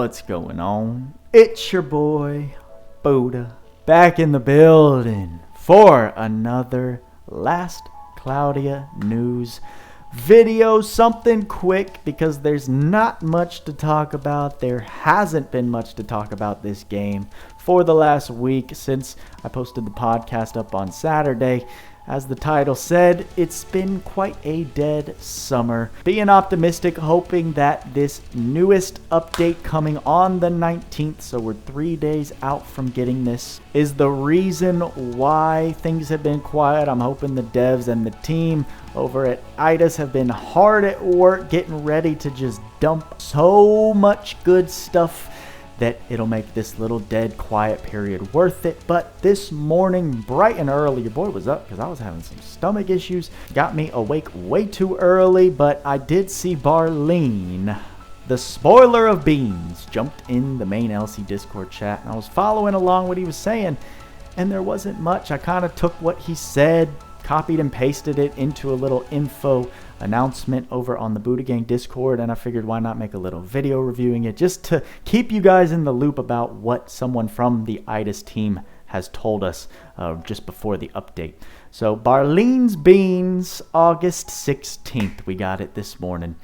What's going on? It's your boy, Buddha, back in the building for another Last Cloudia news video. Something quick because there's not much to talk about. There hasn't been much to talk about this game for the last week since I posted the podcast up on Saturday. As the title said, it's been quite a dead summer. Being optimistic, hoping that this newest update coming on the 19th, so we're 3 days out from getting this, is the reason why things have been quiet. I'm hoping the devs and the team over at Eidos have been hard at work getting ready to just dump so much good stuff that it'll make this little dead quiet period worth it. But this morning, bright and early, your boy was up because I was having some stomach issues. Got me awake way too early, but I did see Barleen, the spoiler of beans, jumped in the main LC Discord chat, and I was following along what he was saying, and there wasn't much. I kind of took what he said, copied and pasted it into a little info announcement over on the Buddha Gang Discord, and I figured why not make a little video reviewing it just to keep you guys in the loop about what someone from the Eidos team has told us just before the update. So Barleen's Beans, August 16th, we got it this morning.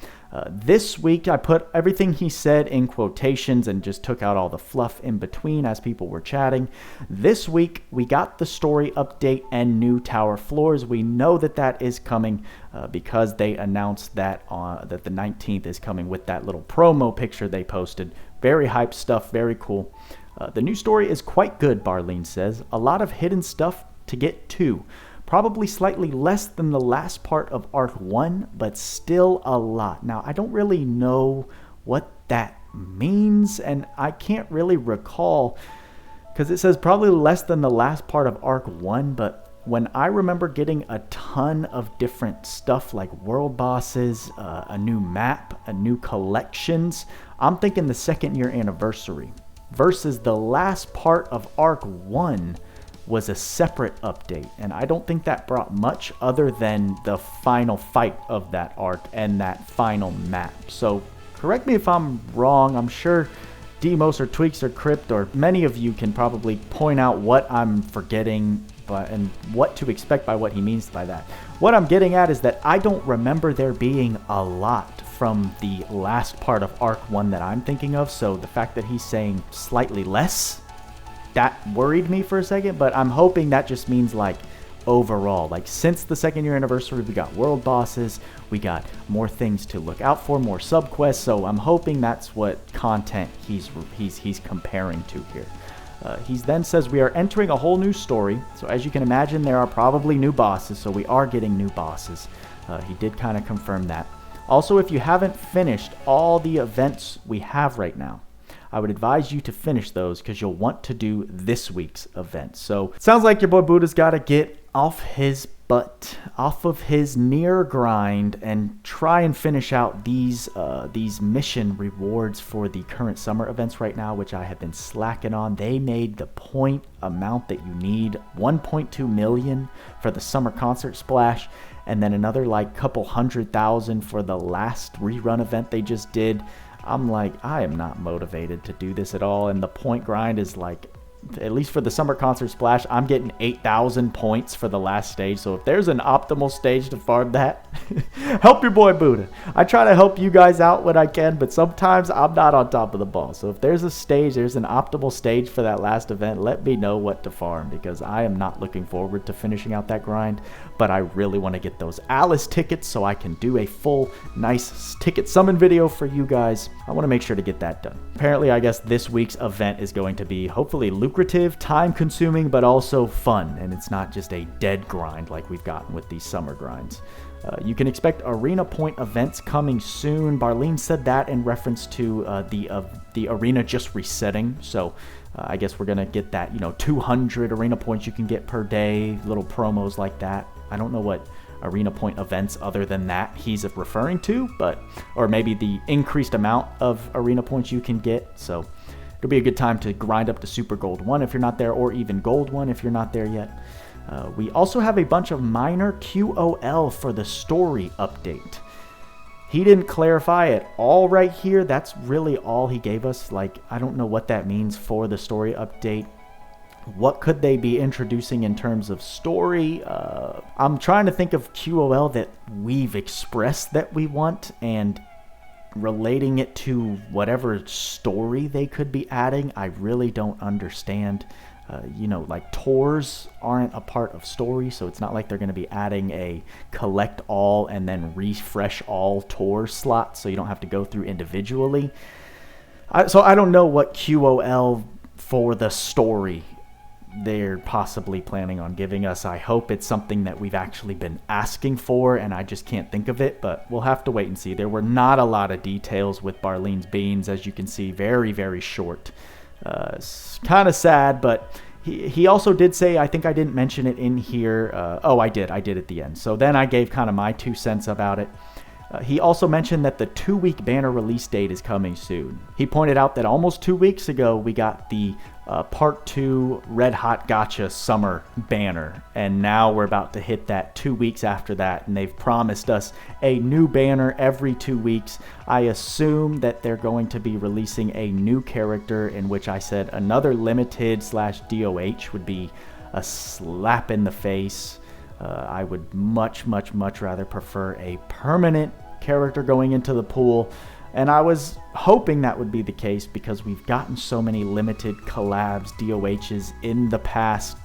This week I put everything he said in quotations and just took out all the fluff in between as people were chatting. This week we got the story update and new tower floors. We know that that is coming because they announced that that the 19th is coming with that little promo picture they posted. Very hype stuff, very cool. The new story is quite good, Barleen says. A lot of hidden stuff to get to. Probably slightly less than the last part of Arc 1, but still a lot. Now, I don't really know what that means, and I can't really recall, because it says probably less than the last part of Arc 1, but when I remember getting a ton of different stuff like world bosses, a new map, a new collections, I'm thinking the 2nd year anniversary, versus the last part of Arc 1 was a separate update, and I don't think that brought much other than the final fight of that arc and that final map. So correct me if I'm wrong. I'm sure Demos or Tweaks or Crypt or many of you can probably point out what I'm forgetting and what to expect by what he means by that. What I'm getting at is that I don't remember there being a lot from the last part of Arc 1 that I'm thinking of, so the fact that he's saying slightly less, that worried me for a second, but I'm hoping that just means like overall, like since the 2nd year anniversary, we got world bosses, we got more things to look out for, more subquests, so I'm hoping that's what content he's comparing to here. He then says we are entering a whole new story, so as you can imagine, there are probably new bosses, so we are getting new bosses. He did kind of confirm that. Also, if you haven't finished all the events we have right now, I would advise you to finish those because you'll want to do this week's event. So it sounds like your boy Buddha's got to get off his butt, off of his near grind, and try and finish out these mission rewards for the current summer events right now, which I have been slacking on. They made the point amount that you need, 1.2 million for the summer concert splash, and then another like couple 100,000 for the last rerun event they just did. I'm like, I am not motivated to do this at all, and the point grind is like, at least for the summer concert splash, I'm getting 8,000 points for the last stage, so if there's an optimal stage to farm that, help your boy Buddha. I try to help you guys out when I can, but sometimes I'm not on top of the ball, so if there's a stage, there's an optimal stage for that last event, let me know what to farm, because I am not looking forward to finishing out that grind, but I really want to get those Alice tickets so I can do a full, nice ticket summon video for you guys. I want to make sure to get that done. Apparently, I guess this week's event is going to be hopefully lucrative, time-consuming, but also fun, and it's not just a dead grind like we've gotten with these summer grinds. You can expect arena point events coming soon. Barleen said that in reference to the arena just resetting, so I guess we're gonna get that 200 arena points you can get per day, little promos like that. I don't know what arena point events other than that he's referring to, or maybe the increased amount of arena points you can get. So it'll be a good time to grind up to Super Gold 1 if you're not there, or even Gold 1 if you're not there yet. We also have a bunch of minor QOL for the story update. He didn't clarify at all right here. That's really all he gave us. Like, I don't know what that means for the story update. What could they be introducing in terms of story? I'm trying to think of QOL that we've expressed that we want and relating it to whatever story they could be adding. I really don't understand. Like tours aren't a part of story, so it's not like they're going to be adding a collect all and then refresh all tour slots so you don't have to go through individually. So I don't know what QOL for the story they're possibly planning on giving us. I hope it's something that we've actually been asking for and I just can't think of it, but we'll have to wait and see. There were not a lot of details with Barlene's beans, as you can see, very, very short. It's kind of sad, but he also did say, I think I didn't mention it in here. I did at the end. So then I gave kind of my 2 cents about it. He also mentioned that the 2-week banner release date is coming soon. He pointed out that almost 2 weeks ago, we got the Part 2 Red Hot Gotcha Summer banner, and now we're about to hit that 2 weeks after that, and they've promised us a new banner every 2 weeks. I assume that they're going to be releasing a new character, in which I said another limited/DOH would be a slap in the face. I would much rather prefer a permanent character going into the pool, and I was hoping that would be the case because we've gotten so many limited collabs, DOHs in the past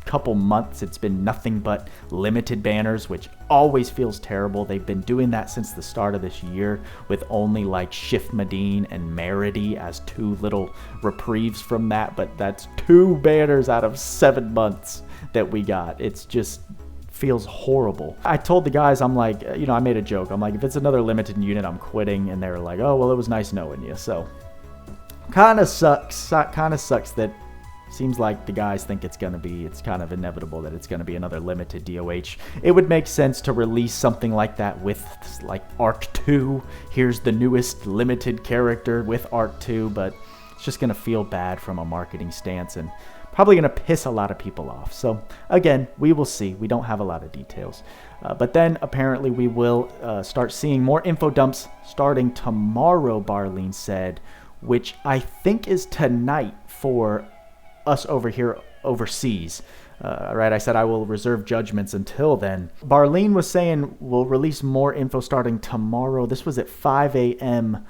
couple months. It's been nothing but limited banners, which always feels terrible. They've been doing that since the start of this year with only Shift Medine and Merity as 2 little reprieves from that, but that's 2 banners out of 7 months that we got. It's just feels horrible. I told the guys, I'm like, I made a joke. I'm like, if it's another limited unit, I'm quitting. And they were like, oh, well, it was nice knowing you. So kind of sucks. Kind of sucks that seems like the guys think it's kind of inevitable that it's going to be another limited DOH. It would make sense to release something like that with Arc 2. Here's the newest limited character with Arc 2, but it's just going to feel bad from a marketing stance and probably going to piss a lot of people off. So again, we will see. We don't have a lot of details. But then apparently we will start seeing more info dumps starting tomorrow, Barlene said, which I think is tonight for us over here overseas. Right, I said I will reserve judgments until then. Barlene was saying we'll release more info starting tomorrow. This was at 5 a.m.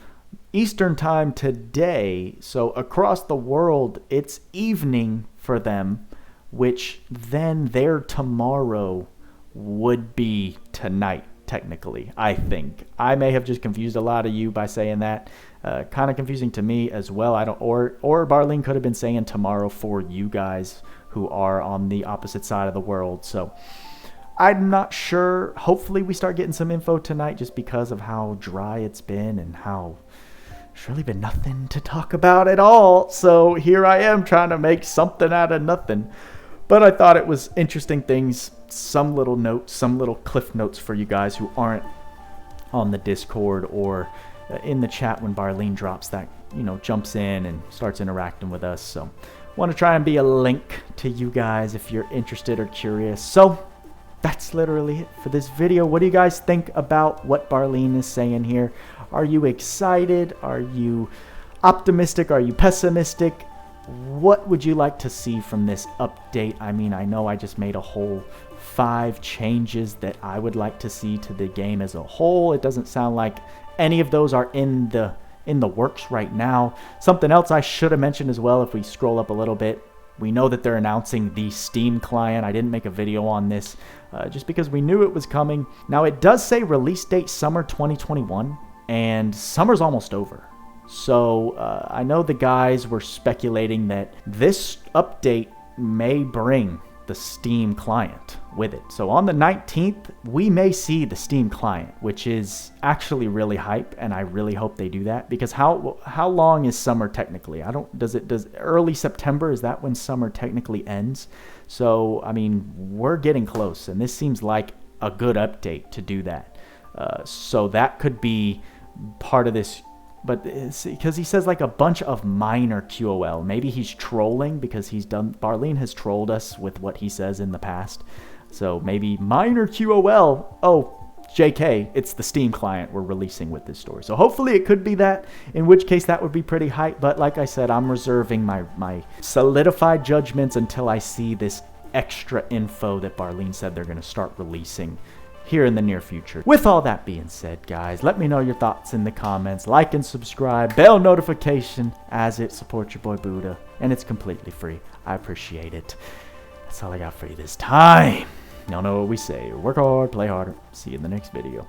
Eastern time today. So across the world, it's evening for them, which then their tomorrow would be tonight, technically, I think. I may have just confused a lot of you by saying that. Kind of confusing to me as well. Or Barlene could have been saying tomorrow for you guys who are on the opposite side of the world. So I'm not sure. Hopefully we start getting some info tonight just because of how dry it's been and how there's really been nothing to talk about at all. So here I am trying to make something out of nothing. But I thought it was interesting things, some little notes, some little cliff notes for you guys who aren't on the Discord or in the chat when Barlene drops that, jumps in and starts interacting with us. So want to try and be a link to you guys if you're interested or curious. So that's literally it for this video. What do you guys think about what Barlene is saying here? Are you excited? Are you optimistic? Are you pessimistic? What would you like to see from this update? I mean, I know I just made a whole 5 changes that I would like to see to the game as a whole. It doesn't sound like any of those are in the works right now. Something else I should have mentioned as well, if we scroll up a little bit, we know that they're announcing the Steam client. I didn't make a video on this just because we knew it was coming. Now, it does say release date summer 2021, and summer's almost over. So I know the guys were speculating that this update may bring the Steam client with it. So on the 19th, we may see the Steam client, which is actually really hype, and I really hope they do that, because how long is summer technically? Does early September, is that when summer technically ends? So I mean, we're getting close, and this seems like a good update to do that. So that could be part of this. But because he says like a bunch of minor QOL. Maybe he's trolling because Barlene has trolled us with what he says in the past. So maybe minor QOL. Oh, JK, it's the Steam client we're releasing with this story. So hopefully it could be that, in which case that would be pretty hype. But like I said, I'm reserving my solidified judgments until I see this extra info that Barleen said they're going to start releasing here in the near future. With all that being said, guys, let me know your thoughts in the comments. Like and subscribe, bell notification, as it supports your boy Buddha, and it's completely free. I appreciate it. That's all I got for you this time. Y'all know what we say. Work hard, play harder. See you in the next video.